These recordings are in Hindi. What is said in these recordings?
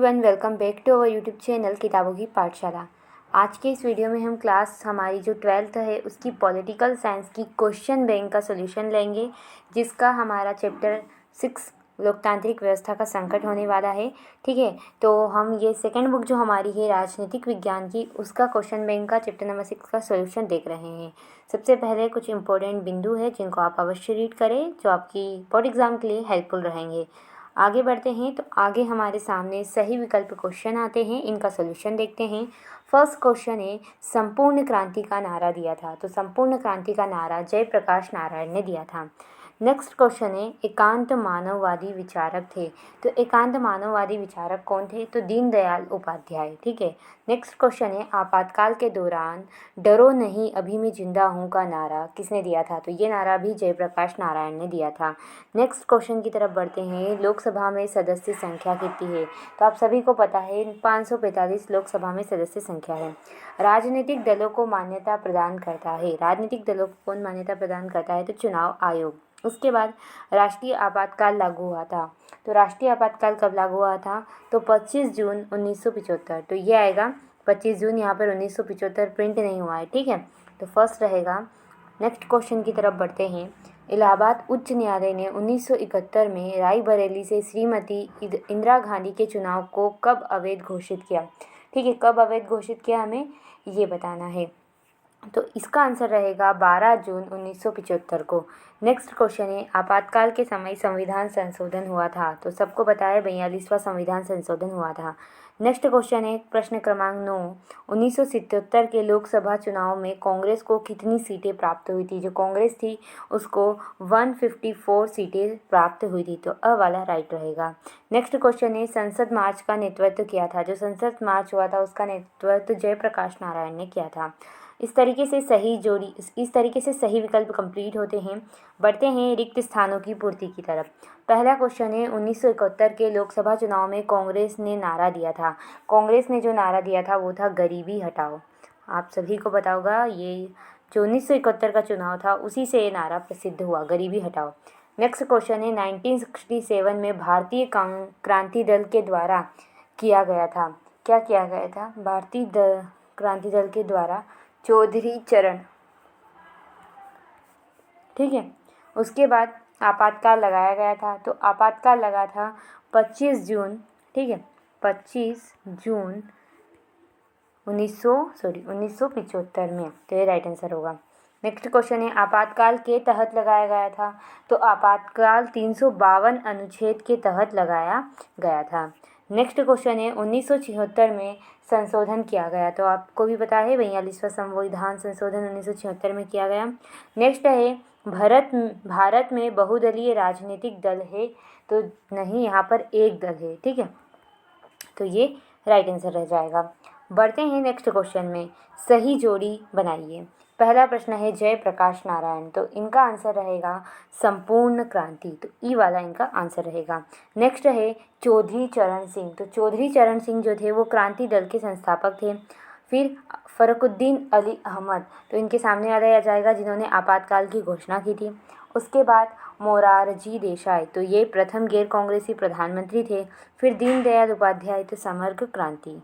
Everyone, welcome back to our YouTube channel किताबों की पाठशाला। आज के इस वीडियो में हम क्लास हमारी जो 12th है उसकी पॉलिटिकल साइंस की क्वेश्चन बैंक का सॉल्यूशन लेंगे, जिसका हमारा चैप्टर 6 लोकतांत्रिक व्यवस्था का संकट होने वाला है। ठीक है, तो हम ये सेकंड बुक जो हमारी है राजनीतिक विज्ञान की, उसका क्वेश्चन बैंक का चैप्टर नंबर 6 का सॉल्यूशन देख रहे हैं। सबसे पहले कुछ इंपॉर्टेंट बिंदु है जिनको आप अवश्य रीड करें, जो आपकी बोर्ड एग्ज़ाम के लिए हेल्पफुल रहेंगे। आगे बढ़ते हैं तो आगे हमारे सामने सही विकल्प क्वेश्चन आते हैं, इनका सॉल्यूशन देखते हैं। फर्स्ट क्वेश्चन है, संपूर्ण क्रांति का नारा दिया था। तो संपूर्ण क्रांति का नारा जयप्रकाश नारायण ने दिया था। नेक्स्ट क्वेश्चन है, एकांत मानववादी विचारक थे। तो एकांत मानववादी विचारक कौन थे? तो दीनदयाल उपाध्याय। ठीक है। नेक्स्ट क्वेश्चन है, आपातकाल के दौरान डरो नहीं अभी मैं जिंदा हूँ का नारा किसने दिया था? तो ये नारा भी जयप्रकाश नारायण ने दिया था। नेक्स्ट क्वेश्चन की तरफ बढ़ते हैं, लोकसभा में सदस्य संख्या कितनी है? तो आप सभी को पता है 545 लोकसभा में सदस्य संख्या है। राजनीतिक दलों को मान्यता प्रदान करता है। राजनीतिक दलों को कौन मान्यता प्रदान करता है? तो चुनाव आयोग। उसके बाद राष्ट्रीय आपातकाल लागू हुआ था। तो राष्ट्रीय आपातकाल कब लागू हुआ था? तो 25 जून 1975। तो ये आएगा 25 जून, यहाँ पर 1975 प्रिंट नहीं हुआ है। ठीक है, तो फर्स्ट रहेगा। नेक्स्ट क्वेश्चन की तरफ बढ़ते हैं, इलाहाबाद उच्च न्यायालय ने 1971 में रायबरेली से श्रीमती इंदिरा गांधी के चुनाव को कब अवैध घोषित किया? ठीक है, कब अवैध घोषित किया हमें ये बताना है। तो इसका आंसर रहेगा 12 जून 1975 को। नेक्स्ट क्वेश्चन है, आपातकाल के समय संविधान संशोधन हुआ था। तो सबको पता है 42वां संविधान संशोधन हुआ था। नेक्स्ट क्वेश्चन है प्रश्न क्रमांक 9, 1977 के लोकसभा चुनाव में कांग्रेस को कितनी सीटें प्राप्त हुई थी? जो कांग्रेस थी उसको 154 सीटें प्राप्त हुई थी। तो अ वाला राइट रहेगा। नेक्स्ट क्वेश्चन है, संसद मार्च का नेतृत्व किया था। जो संसद मार्च हुआ था उसका नेतृत्व जयप्रकाश नारायण ने किया था। इस तरीके से सही विकल्प कंप्लीट होते हैं। बढ़ते हैं रिक्त स्थानों की पूर्ति की तरफ। पहला क्वेश्चन है, 1971 के लोकसभा चुनाव में कांग्रेस ने नारा दिया था। कांग्रेस ने जो नारा दिया था वो था गरीबी हटाओ। आप सभी को पता होगा, ये जो 1971 का चुनाव था उसी से ये नारा प्रसिद्ध हुआ, गरीबी हटाओ। नेक्स्ट क्वेश्चन है, 1967 में भारतीय क्रांति दल के द्वारा किया गया था। क्या किया गया था? भारतीय क्रांति दल के द्वारा चौधरी चरण। ठीक है, उसके बाद आपातकाल लगाया गया था। तो आपातकाल लगा था 25 जून। ठीक है, 25 जून 1975 में। तो ये राइट आंसर होगा। नेक्स्ट क्वेश्चन है, आपातकाल के तहत लगाया गया था। तो आपातकाल 352 अनुच्छेद के तहत लगाया गया था। नेक्स्ट क्वेश्चन है, 1976 में संशोधन किया गया। तो आपको भी पता है 42वां संविधान संशोधन 1976 में किया गया। नेक्स्ट है, भारत में बहुदलीय राजनीतिक दल है। तो नहीं, यहाँ पर एक दल है। ठीक है, तो ये राइट आंसर रह जाएगा। बढ़ते हैं नेक्स्ट क्वेश्चन में, सही जोड़ी बनाइए। पहला प्रश्न है जयप्रकाश नारायण। तो इनका आंसर रहेगा संपूर्ण क्रांति। तो ई वाला इनका आंसर रहेगा। नेक्स्ट है चौधरी चरण सिंह। तो चौधरी चरण सिंह जो थे वो क्रांति दल के संस्थापक थे। फिर फरुखुद्दीन अली अहमद, तो इनके सामने वाला आ जाएगा जिन्होंने आपातकाल की घोषणा की थी। उसके बाद मोरारजी देसाई, तो ये प्रथम गैर कांग्रेसी प्रधानमंत्री थे। फिर दीनदयाल उपाध्याय, तो समग्र क्रांति।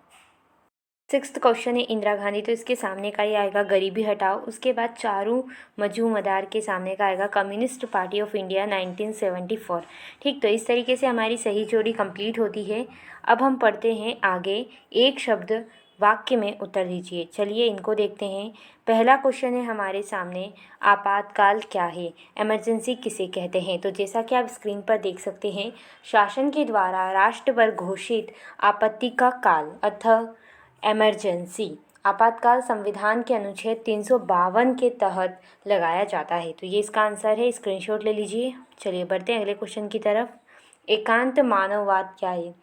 सिक्स्थ क्वेश्चन है इंदिरा गांधी। तो इसके सामने का ही आएगा गरीबी हटाओ। उसके बाद चारू मजूमदार के सामने का आएगा कम्युनिस्ट पार्टी ऑफ इंडिया 1974। ठीक, तो इस तरीके से हमारी सही जोड़ी कंप्लीट होती है। अब हम पढ़ते हैं आगे, एक शब्द वाक्य में उत्तर दीजिए। चलिए इनको देखते हैं। पहला क्वेश्चन है हमारे सामने, आपातकाल क्या है? इमरजेंसी किसे कहते हैं? तो जैसा कि आप स्क्रीन पर देख सकते हैं, शासन के द्वारा राष्ट्र पर घोषित आपत्ति का काल अथवा इमरजेंसी। आपातकाल संविधान के अनुच्छेद 352 के तहत लगाया जाता है। तो ये इसका आंसर है, स्क्रीनशॉट ले लीजिए। चलिए बढ़ते हैं अगले क्वेश्चन की तरफ। एकांत मानववाद क्या है?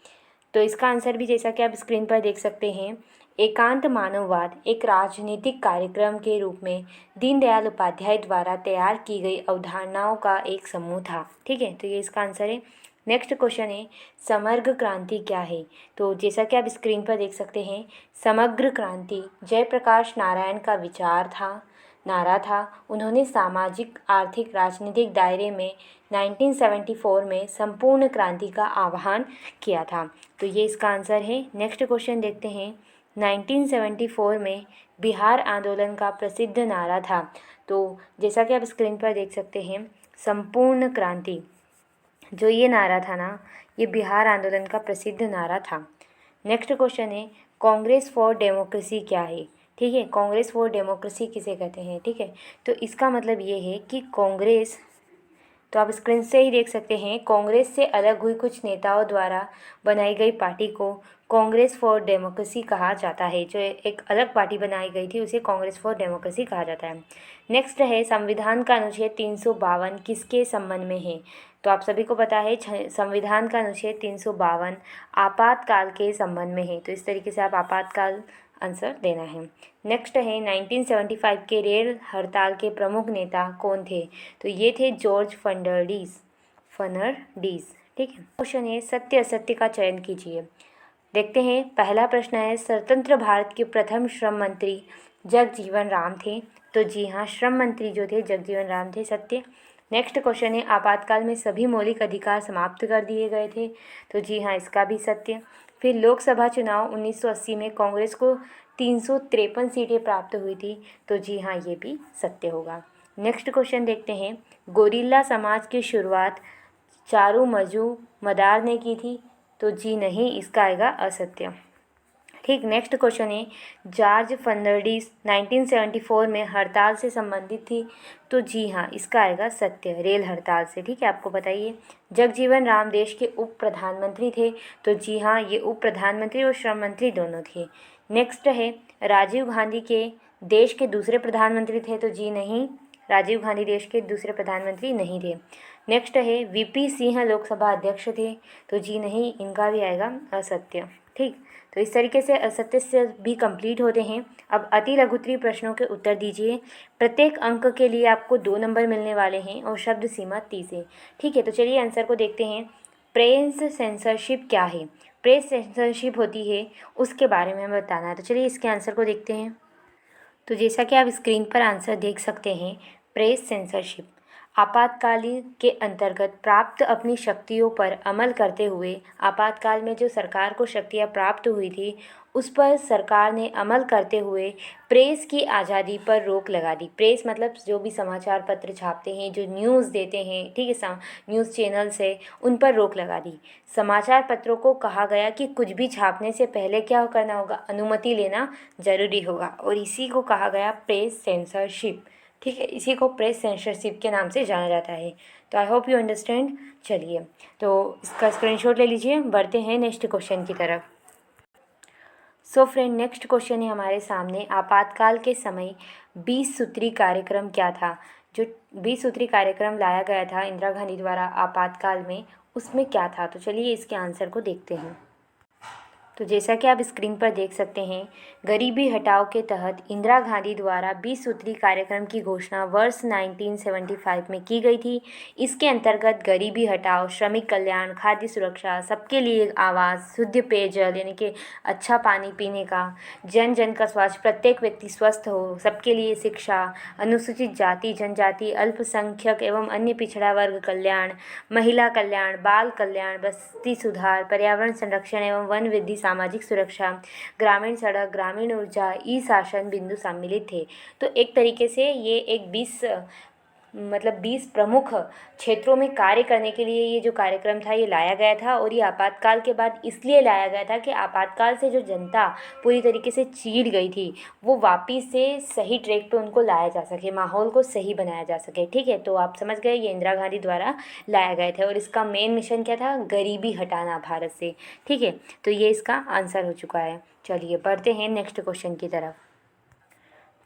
तो इसका आंसर भी जैसा कि आप स्क्रीन पर देख सकते हैं, एकांत मानववाद एक राजनीतिक कार्यक्रम के रूप में दीनदयाल उपाध्याय द्वारा तैयार की गई अवधारणाओं का एक समूह था। ठीक है, तो ये इसका आंसर है। नेक्स्ट क्वेश्चन है, समग्र क्रांति क्या है? तो जैसा कि आप स्क्रीन पर देख सकते हैं, समग्र क्रांति जयप्रकाश नारायण का विचार था। नारा था, उन्होंने सामाजिक, आर्थिक, राजनीतिक दायरे में 1974 में संपूर्ण क्रांति का आह्वान किया था। तो ये इसका आंसर है। नेक्स्ट क्वेश्चन देखते हैं। 1974 में बिहार आंदोलन का प्रसिद्ध नारा था। तो जैसा कि आप स्क्रीन पर देख सकते हैं, संपूर्ण क्रांति, जो ये नारा था ना, ये बिहार आंदोलन का प्रसिद्ध नारा था। नेक्स्ट क्वेश्चन है, कांग्रेस फॉर डेमोक्रेसी क्या है? ठीक है, कांग्रेस फॉर डेमोक्रेसी किसे कहते हैं? ठीक है, तो इसका मतलब ये है कि कांग्रेस, तो आप स्क्रीन से ही देख सकते हैं, कांग्रेस से अलग हुई कुछ नेताओं द्वारा बनाई गई पार्टी को कांग्रेस फॉर डेमोक्रेसी कहा जाता है। जो एक अलग पार्टी बनाई गई थी उसे कांग्रेस फॉर डेमोक्रेसी कहा जाता है। नेक्स्ट है, संविधान का अनुच्छेद 352 किसके संबंध में है? तो आप सभी को पता है संविधान का अनुच्छेद 352 आपातकाल के संबंध में है। तो इस तरीके से आप आपातकाल आंसर देना है। नेक्स्ट है, 1975 के रेल हड़ताल के प्रमुख नेता कौन थे? तो ये थे जॉर्ज फर्नांडीज। ठीक है। क्वेश्चन है, सत्य असत्य का चयन कीजिए। देखते हैं, पहला प्रश्न है, स्वतंत्र भारत के प्रथम श्रम मंत्री जगजीवन राम थे। तो जी हाँ, श्रम मंत्री जो थे जगजीवन राम थे, सत्य। नेक्स्ट क्वेश्चन है, आपातकाल में सभी मौलिक अधिकार समाप्त कर दिए गए थे। तो जी हाँ, इसका भी सत्य। फिर लोकसभा चुनाव 1980 में कांग्रेस को 353 सीटें प्राप्त हुई थी। तो जी हाँ, ये भी सत्य होगा। नेक्स्ट क्वेश्चन देखते हैं, गोरिल्ला समाज की शुरुआत चारू मजूमदार ने की थी। तो जी नहीं, इसका आएगा असत्य। ठीक। नेक्स्ट क्वेश्चन है, जॉर्ज फर्नांडीज 1974 में हड़ताल से संबंधित थी। तो जी हाँ, इसका आएगा सत्य, रेल हड़ताल से। ठीक है, आपको बताइए। जगजीवन राम देश के उप प्रधानमंत्री थे। तो जी हाँ, ये उप प्रधानमंत्री और श्रम मंत्री दोनों थे। नेक्स्ट है, राजीव गांधी के देश के दूसरे प्रधानमंत्री थे। तो जी नहीं, राजीव गांधी देश के दूसरे प्रधानमंत्री नहीं थे। नेक्स्ट है, वीपी सिंह लोकसभा अध्यक्ष थे। तो जी नहीं, इनका भी आएगा असत्य। ठीक। तो इस तरीके से असत्य से भी कंप्लीट होते हैं। अब अति लघुत्तरीय प्रश्नों के उत्तर दीजिए। प्रत्येक अंक के लिए आपको 2 नंबर मिलने वाले हैं और शब्द सीमा 30 है। ठीक है, तो चलिए आंसर को देखते हैं। प्रेस सेंसरशिप क्या है? प्रेस सेंसरशिप होती है, उसके बारे में हमें बताना है। तो चलिए इसके आंसर को देखते हैं। तो जैसा कि आप स्क्रीन पर आंसर देख सकते हैं, प्रेस सेंसरशिप आपातकालीन के अंतर्गत प्राप्त अपनी शक्तियों पर अमल करते हुए, आपातकाल में जो सरकार को शक्तियाँ प्राप्त हुई थी उस पर सरकार ने अमल करते हुए प्रेस की आज़ादी पर रोक लगा दी। प्रेस मतलब जो भी समाचार पत्र छापते हैं, जो न्यूज़ देते हैं, ठीक है, न्यूज़ चैनल्स है, उन पर रोक लगा दी। समाचार पत्रों को कहा गया कि कुछ भी छापने से पहले क्या करना होगा, अनुमति लेना ज़रूरी होगा, और इसी को कहा गया प्रेस सेंसरशिप। ठीक है, इसी को प्रेस सेंसरशिप के नाम से जाना जाता है। तो आई होप यू अंडरस्टैंड। चलिए, तो इसका स्क्रीनशॉट ले लीजिए। बढ़ते हैं नेक्स्ट क्वेश्चन की तरफ। सो फ्रेंड, नेक्स्ट क्वेश्चन है हमारे सामने, आपातकाल के समय 20 सूत्री कार्यक्रम क्या था? जो 20 सूत्री कार्यक्रम लाया गया था इंदिरा गांधी द्वारा आपातकाल में, उसमें क्या था? तो चलिए इसके आंसर को देखते हैं। तो जैसा कि आप स्क्रीन पर देख सकते हैं, गरीबी हटाओ के तहत इंदिरा गांधी द्वारा 20 सूत्री कार्यक्रम की घोषणा वर्ष 1975 में की गई थी। इसके अंतर्गत गरीबी हटाओ, श्रमिक कल्याण, खाद्य सुरक्षा, सबके लिए आवास, शुद्ध पेयजल यानी कि अच्छा पानी पीने का, जन जन का स्वास्थ्य, प्रत्येक व्यक्ति स्वस्थ हो, सबके लिए शिक्षा, अनुसूचित जाति जनजाति, अल्पसंख्यक एवं अन्य पिछड़ा वर्ग कल्याण, महिला कल्याण, बाल कल्याण, बस्ती सुधार, पर्यावरण संरक्षण एवं वन वृद्धि, सामाजिक सुरक्षा, ग्रामीण सड़क, ग्रामीण ऊर्जा, ई शासन बिंदु सम्मिलित थे। तो एक तरीके से ये एक 20 प्रमुख क्षेत्रों में कार्य करने के लिए ये जो कार्यक्रम था ये लाया गया था। और ये आपातकाल के बाद इसलिए लाया गया था कि आपातकाल से जो जनता पूरी तरीके से चीर गई थी, वो वापस से सही ट्रैक पे उनको लाया जा सके, माहौल को सही बनाया जा सके। ठीक है, तो आप समझ गए, ये इंदिरा गांधी द्वारा लाया गए थे और इसका मेन मिशन क्या था? गरीबी हटाना भारत से। ठीक है, तो ये इसका आंसर हो चुका है। चलिए बढ़ते हैं नेक्स्ट क्वेश्चन की तरफ।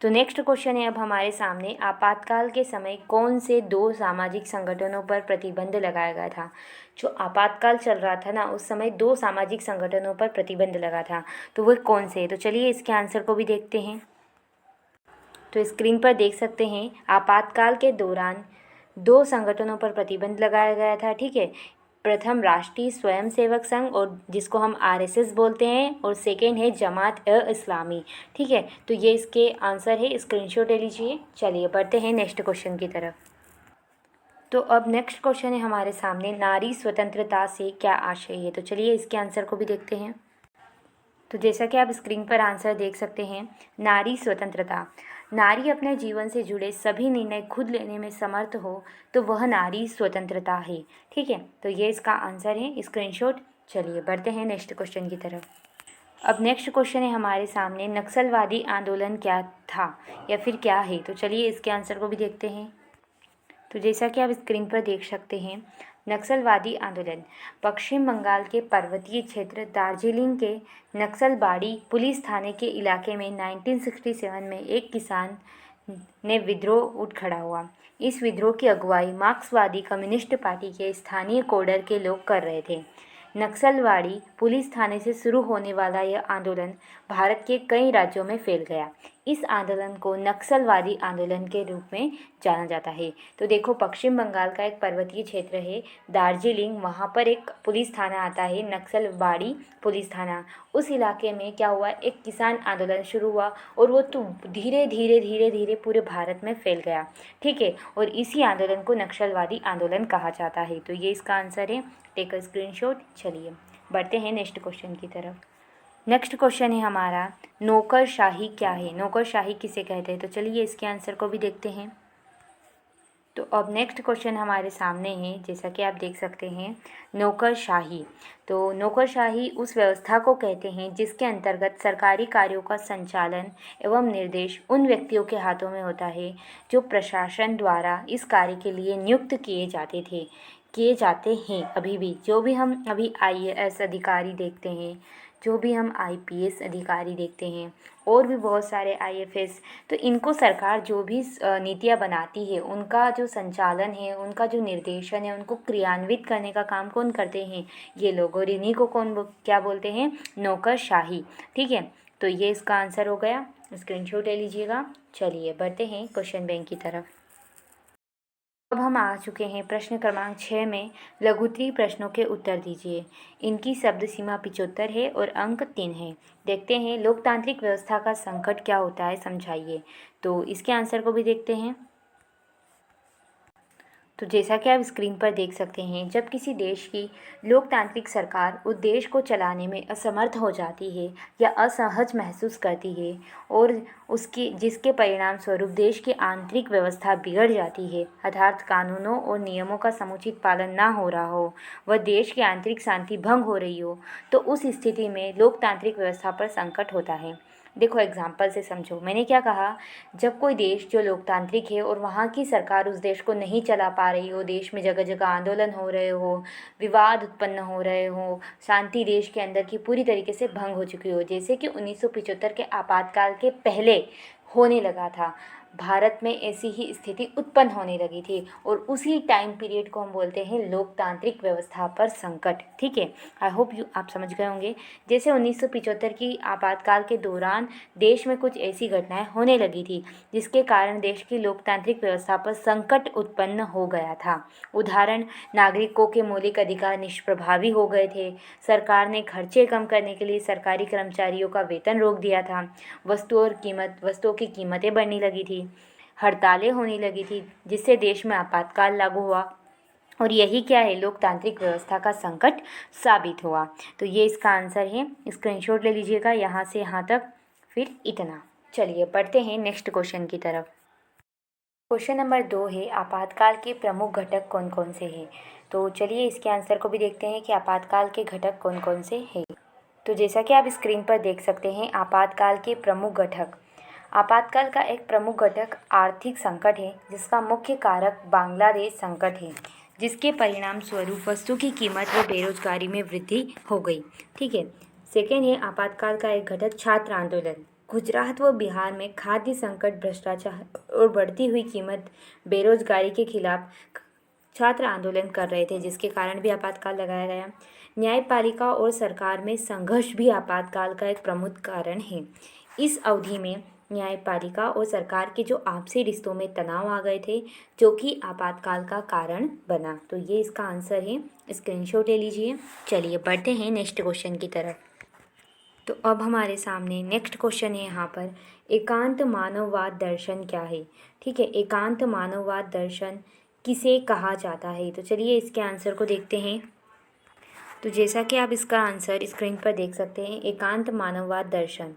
तो नेक्स्ट क्वेश्चन है अब हमारे सामने, आपातकाल के समय कौन से 2 सामाजिक संगठनों पर प्रतिबंध लगाया गया था? जो आपातकाल चल रहा था ना, उस समय 2 सामाजिक संगठनों पर प्रतिबंध लगा था। तो वो कौन से? तो चलिए इसके आंसर को भी देखते हैं। तो स्क्रीन पर देख सकते हैं, आपातकाल के दौरान 2 संगठनों पर प्रतिबंध लगाया गया था। ठीक है, प्रथम राष्ट्रीय स्वयंसेवक संघ और जिसको हम आरएसएस बोलते हैं, और सेकेंड है जमात ए इस्लामी। ठीक है, तो ये इसके आंसर है, स्क्रीनशॉट ले लीजिए। चलिए बढ़ते हैं नेक्स्ट क्वेश्चन की तरफ। तो अब नेक्स्ट क्वेश्चन है हमारे सामने, नारी स्वतंत्रता से क्या आशय है। तो चलिए इसके आंसर को भी देखते हैं। तो जैसा कि आप स्क्रीन पर आंसर देख सकते हैं, नारी स्वतंत्रता, नारी अपने जीवन से जुड़े सभी निर्णय खुद लेने में समर्थ हो तो वह नारी स्वतंत्रता है। ठीक है, तो ये इसका आंसर है, स्क्रीनशॉट। चलिए बढ़ते हैं नेक्स्ट क्वेश्चन की तरफ। अब नेक्स्ट क्वेश्चन है हमारे सामने, नक्सलवादी आंदोलन क्या था या फिर क्या है। तो चलिए इसके आंसर को भी देखते हैं। तो जैसा कि आप स्क्रीन पर देख सकते हैं, नक्सलवादी आंदोलन पश्चिम बंगाल के पर्वतीय क्षेत्र दार्जिलिंग के नक्सलबाड़ी पुलिस थाने के इलाके में 1967 में एक किसान ने विद्रोह उठ खड़ा हुआ। इस विद्रोह की अगुवाई मार्क्सवादी कम्युनिस्ट पार्टी के स्थानीय कोडर के लोग कर रहे थे। नक्सलवाड़ी पुलिस थाने से शुरू होने वाला यह आंदोलन भारत के कई राज्यों में फैल गया। इस आंदोलन को नक्सलवादी आंदोलन के रूप में जाना जाता है। तो देखो, पश्चिम बंगाल का एक पर्वतीय क्षेत्र है दार्जिलिंग, वहाँ पर एक पुलिस थाना आता है, नक्सलबाड़ी पुलिस थाना। उस इलाके में क्या हुआ, एक किसान आंदोलन शुरू हुआ और वो तो धीरे धीरे धीरे धीरे पूरे भारत में फैल गया। ठीक है, और इसी आंदोलन को नक्सलवादी आंदोलन कहा जाता है। तो ये इसका आंसर है, टेक अ स्क्रीनशॉट। चलिए बढ़ते हैं नेक्स्ट क्वेश्चन की तरफ। नेक्स्ट क्वेश्चन है हमारा, नौकरशाही क्या है, नौकरशाही किसे कहते हैं। तो चलिए इसके आंसर को भी देखते हैं। तो अब नेक्स्ट क्वेश्चन हमारे सामने है, जैसा कि आप देख सकते हैं, नौकरशाही। तो नौकरशाही उस व्यवस्था को कहते हैं जिसके अंतर्गत सरकारी कार्यों का संचालन एवं निर्देश उन व्यक्तियों के हाथों में होता है जो प्रशासन द्वारा इस कार्य के लिए नियुक्त किए जाते हैं। अभी भी जो भी हम अभी आईएएस अधिकारी देखते हैं, जो भी हम आईपीएस अधिकारी देखते हैं, और भी बहुत सारे आईएफएस, तो इनको सरकार जो भी नीतियाँ बनाती है, उनका जो संचालन है, उनका जो निर्देशन है, उनको क्रियान्वित करने का काम कौन करते हैं, ये लोग। और इन्हीं को क्या बोलते हैं, नौकरशाही। ठीक है, तो ये इसका आंसर हो गया, स्क्रीनशॉट ले लीजिएगा। चलिए बढ़ते हैं क्वेश्चन बैंक की तरफ। अब हम आ चुके हैं प्रश्न क्रमांक 6 में, लघुत्तरीय प्रश्नों के उत्तर दीजिए। इनकी शब्द सीमा 75 है और अंक 3 है। देखते हैं, लोकतांत्रिक व्यवस्था का संकट क्या होता है, समझाइए। तो इसके आंसर को भी देखते हैं। तो जैसा कि आप स्क्रीन पर देख सकते हैं, जब किसी देश की लोकतांत्रिक सरकार उस देश को चलाने में असमर्थ हो जाती है या असहज महसूस करती है और जिसके परिणाम स्वरूप देश की आंतरिक व्यवस्था बिगड़ जाती है, अर्थात कानूनों और नियमों का समुचित पालन ना हो रहा हो, वह देश की आंतरिक शांति भंग हो रही हो, तो उस स्थिति में लोकतांत्रिक व्यवस्था पर संकट होता है। देखो, एग्जाम्पल से समझो, मैंने क्या कहा, जब कोई देश जो लोकतांत्रिक है और वहाँ की सरकार उस देश को नहीं चला पा रही हो, देश में जगह जगह आंदोलन हो रहे हो, विवाद उत्पन्न हो रहे हो, शांति देश के अंदर की पूरी तरीके से भंग हो चुकी हो, जैसे कि 1975 के आपातकाल के पहले होने लगा था, भारत में ऐसी ही स्थिति उत्पन्न होने लगी थी, और उसी टाइम पीरियड को हम बोलते हैं लोकतांत्रिक व्यवस्था पर संकट। ठीक है, आई होप आप समझ गए होंगे। जैसे 1975 की आपातकाल के दौरान देश में कुछ ऐसी घटनाएं होने लगी थी जिसके कारण देश की लोकतांत्रिक व्यवस्था पर संकट उत्पन्न हो गया था। उदाहरण, नागरिकों के मौलिक अधिकार निष्प्रभावी हो गए थे, सरकार ने खर्चे कम करने के लिए सरकारी कर्मचारियों का वेतन रोक दिया था, वस्तुओं की कीमतें बढ़ने लगी थी, हड़तालें होने लगी थी, जिससे देश में आपातकाल लागू हुआ, और यही क्या है, लोकतांत्रिक व्यवस्था का संकट साबित हुआ। तो ये इसका आंसर है, स्क्रीनशॉट ले लीजिएगा यहाँ से यहाँ तक, फिर इतना। चलिए बढ़ते हैं नेक्स्ट क्वेश्चन की तरफ। क्वेश्चन नंबर 2 है, आपातकाल के प्रमुख घटक कौन कौन से हैं। तो चलिए इसके आंसर को भी देखते हैं कि आपातकाल के घटक कौन कौन से हैं। तो जैसा कि आप स्क्रीन पर देख सकते हैं, आपातकाल के प्रमुख घटक, आपातकाल का एक प्रमुख घटक आर्थिक संकट है, जिसका मुख्य कारक बांग्लादेश संकट है, जिसके परिणाम स्वरूप वस्तु की कीमत व बेरोजगारी में वृद्धि हो गई। ठीक है, सेकेंड है, आपातकाल का एक घटक छात्र आंदोलन, गुजरात व बिहार में खाद्य संकट, भ्रष्टाचार और बढ़ती हुई कीमत बेरोजगारी के खिलाफ छात्र आंदोलन कर रहे थे, जिसके कारण भी आपातकाल लगाया गया। न्यायपालिका और सरकार में संघर्ष भी आपातकाल का एक प्रमुख कारण है। इस अवधि में न्यायपालिका और सरकार के जो आपसी रिश्तों में तनाव आ गए थे, जो कि आपातकाल का कारण बना। तो ये इसका आंसर है, स्क्रीनशॉट ले लीजिए। चलिए बढ़ते हैं नेक्स्ट क्वेश्चन की तरफ। तो अब हमारे सामने नेक्स्ट क्वेश्चन है यहाँ पर, एकांत मानववाद दर्शन क्या है। ठीक है, एकांत मानववाद दर्शन किसे कहा जाता है। तो चलिए इसके आंसर को देखते हैं। तो जैसा कि आप इसका आंसर स्क्रीन पर देख सकते हैं, एकांत मानववाद दर्शन,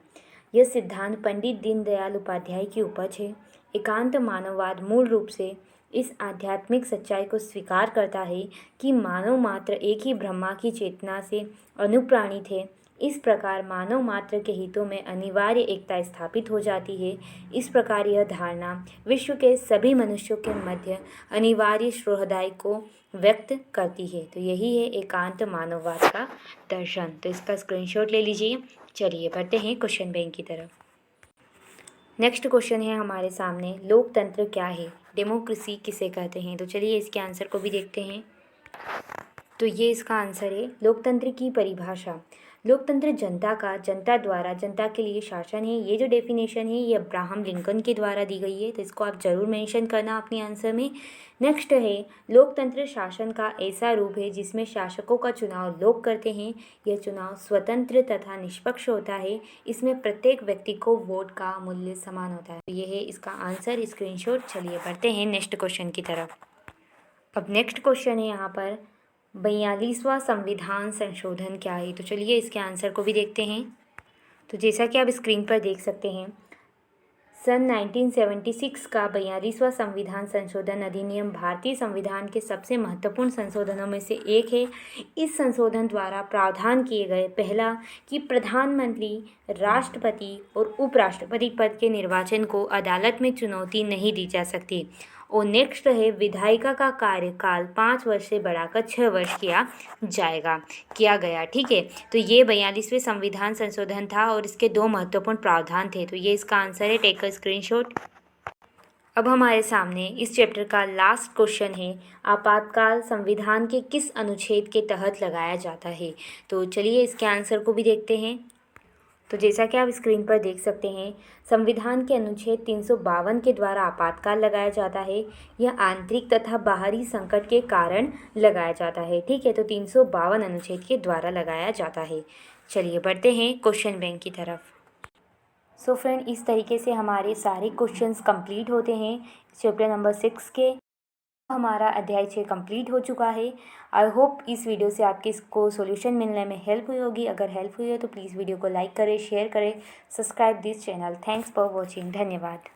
यह सिद्धांत पंडित दीनदयाल उपाध्याय की उपज है। एकांत मानववाद मूल रूप से इस आध्यात्मिक सच्चाई को स्वीकार करता है कि मानव मात्र एक ही ब्रह्मा की चेतना से अनुप्राणित है। इस प्रकार मानव मात्र के हितों में अनिवार्य एकता स्थापित हो जाती है। इस प्रकार यह धारणा विश्व के सभी मनुष्यों के मध्य अनिवार्य सौहार्द को व्यक्त करती है। तो यही है एकांत मानववाद का दर्शन। तो इसका स्क्रीनशॉट ले लीजिए। चलिए बढ़ते हैं क्वेश्चन बैंक की तरफ। नेक्स्ट क्वेश्चन है हमारे सामने, लोकतंत्र क्या है, डेमोक्रेसी किसे कहते हैं। तो चलिए इसके आंसर को भी देखते हैं। तो ये इसका आंसर है, लोकतंत्र की परिभाषा, लोकतंत्र जनता का, जनता द्वारा, जनता के लिए शासन है। ये जो डेफिनेशन है ये अब्राहम लिंकन के द्वारा दी गई है, तो इसको आप ज़रूर मेंशन करना अपने आंसर में। नेक्स्ट है, लोकतंत्र शासन का ऐसा रूप है जिसमें शासकों का चुनाव लोग करते हैं। यह चुनाव स्वतंत्र तथा निष्पक्ष होता है। इसमें प्रत्येक व्यक्ति को वोट का मूल्य समान होता है। ये है इसका आंसर, स्क्रीनशॉट। चलिए बढ़ते हैं नेक्स्ट क्वेश्चन की तरफ। अब नेक्स्ट क्वेश्चन है यहाँ पर, 42वां संविधान संशोधन क्या है। तो चलिए इसके आंसर को भी देखते हैं। तो जैसा कि आप स्क्रीन पर देख सकते हैं, सन 1976 का 42वां संविधान संशोधन अधिनियम भारतीय संविधान के सबसे महत्वपूर्ण संशोधनों में से एक है। इस संशोधन द्वारा प्रावधान किए गए, पहला, कि प्रधानमंत्री, राष्ट्रपति और उपराष्ट्रपति पद के निर्वाचन को अदालत में चुनौती नहीं दी जा सकती। और नेक्स्ट है, विधायिका का कार्यकाल 5 वर्ष से बढ़ाकर 6 वर्ष किया गया। ठीक है, तो ये 42वें संविधान संशोधन था और इसके 2 महत्वपूर्ण प्रावधान थे। तो ये इसका आंसर है, टेक अ स्क्रीनशॉट। अब हमारे सामने इस चैप्टर का लास्ट क्वेश्चन है, आपातकाल संविधान के किस अनुच्छेद के तहत लगाया जाता है। तो चलिए इसके आंसर को भी देखते हैं। तो जैसा कि आप स्क्रीन पर देख सकते हैं, संविधान के अनुच्छेद 352 के द्वारा आपातकाल लगाया जाता है। यह आंतरिक तथा बाहरी संकट के कारण लगाया जाता है। ठीक है, तो 352 अनुच्छेद के द्वारा लगाया जाता है। चलिए बढ़ते हैं क्वेश्चन बैंक की तरफ। सो फ्रेंड, इस तरीके से हमारे सारे क्वेश्चंस कंप्लीट होते हैं चैप्टर नंबर 6 के। हमारा अध्याय 6 कंप्लीट हो चुका है। आई होप इस वीडियो से आपके इसको सॉल्यूशन मिलने में हेल्प हुई होगी। अगर हेल्प हुई हो तो प्लीज़ वीडियो को लाइक करें, शेयर करें, subscribe this channel. Thanks for watching. धन्यवाद।